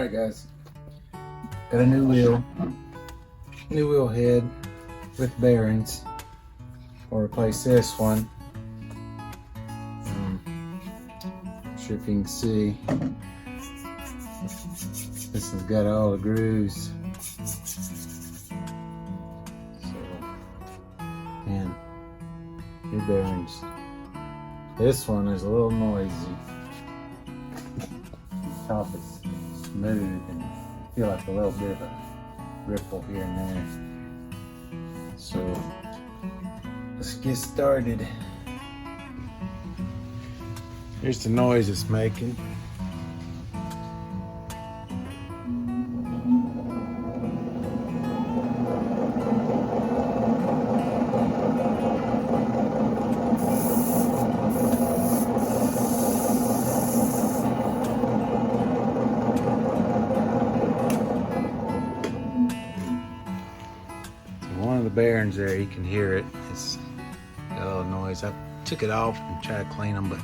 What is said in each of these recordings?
Alright guys, got a new wheel head with bearings. We'll replace this one. Not sure if you can see, this has got all the grooves. So, and new bearings. This one is a little noisy. Top is smooth and feel like a little bit of a ripple here and there. So let's get started. Here's the noise it's making. One of the bearings there, you can hear it. It's got a little noise. I took it off and tried to clean them, but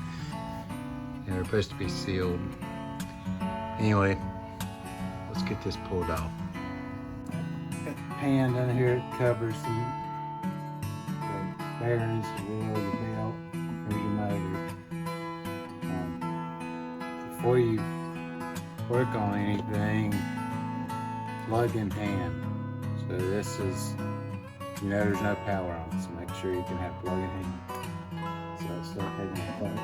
they're supposed to be sealed. Anyway, let's get this pulled off. Got the pan down here, it covers the bearings, the wheel, the belt, there's your motor. Before you work on anything, plug in hand. So this is, you know, there's no power on it, so make sure you can have plug in hand. So let's start taking it apart.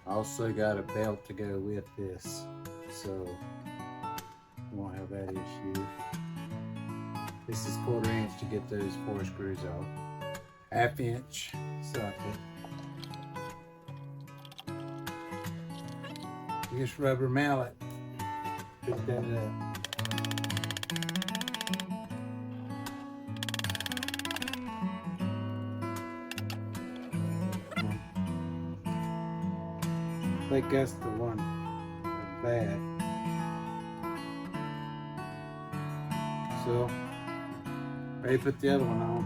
Also got a belt to go with this, so you won't have that issue. This is 1/4 inch to get those 4 screws off. 1/2 inch socket. This rubber mallet. Pick that up. I think that's the one that's bad. So, ready to put the other one on.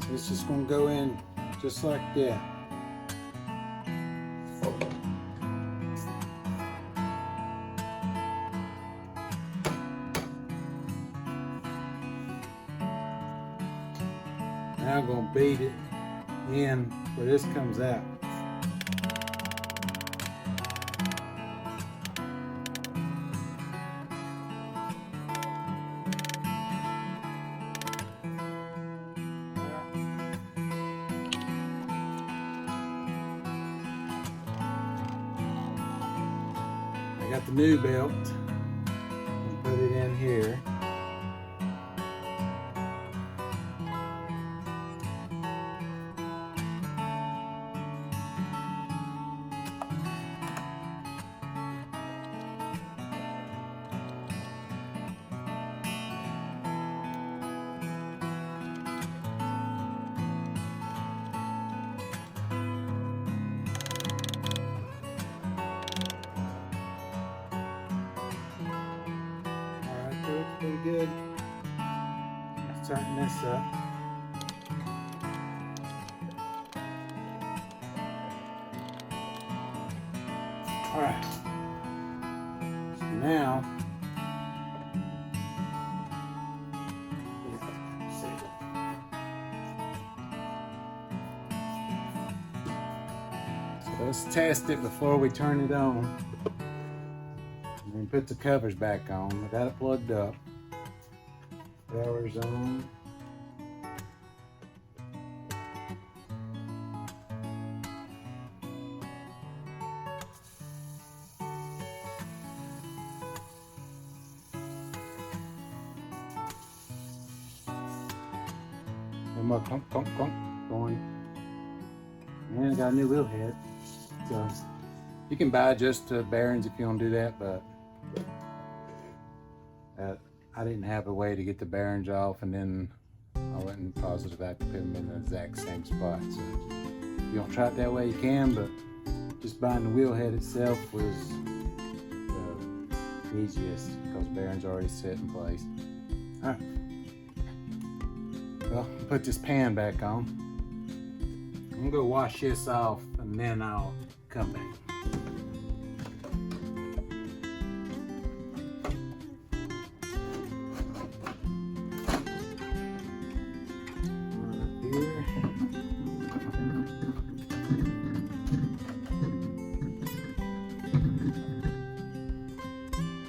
So it's just going to go in just like that. Now I'm going to beat it in where this comes out. I got the new belt and put it in here. Looks pretty good. Let's tighten this up. Alright. So now, let's test it before we turn it on. And put the covers back on. I got it plugged up. Power's on. And my clunk, clunk, clunk going. And I got a new wheel head. So you can buy just bearings if you want to do that, but I didn't have a way to get the bearings off, and then I wasn't positive I could put them in the exact same spot. So if you don't try it that way, you can, but just buying the wheel head itself was easiest because bearings already set in place. All right. Well, put this pan back on. I'm gonna go wash this off and then I'll come back. Here.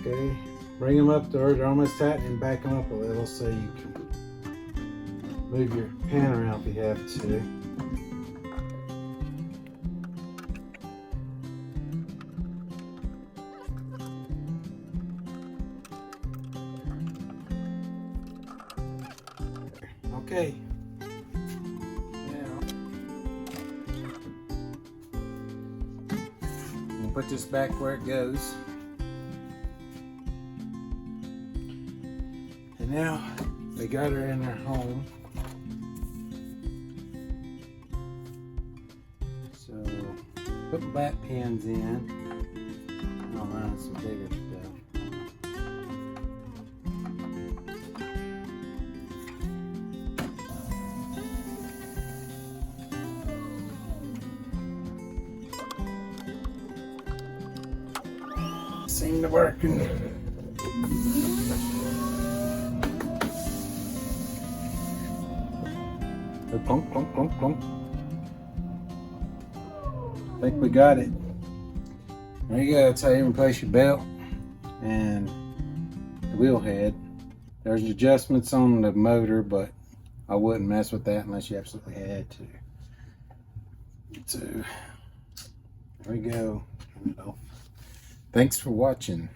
Okay, bring them up to where they're almost tight and back them up a little so you can move your pan around if you have to. Okay. Now, we'll put this back where it goes. And now they got her in their home. So put the back pins in. I'll run some bigger stuff. Seem to working. Clunk, clunk, clunk, clunk. I think we got it. There you go. That's how you replace your belt and the wheel head. There's adjustments on the motor, but I wouldn't mess with that unless you absolutely had to. So there we go. Turn it off. Thanks for watching.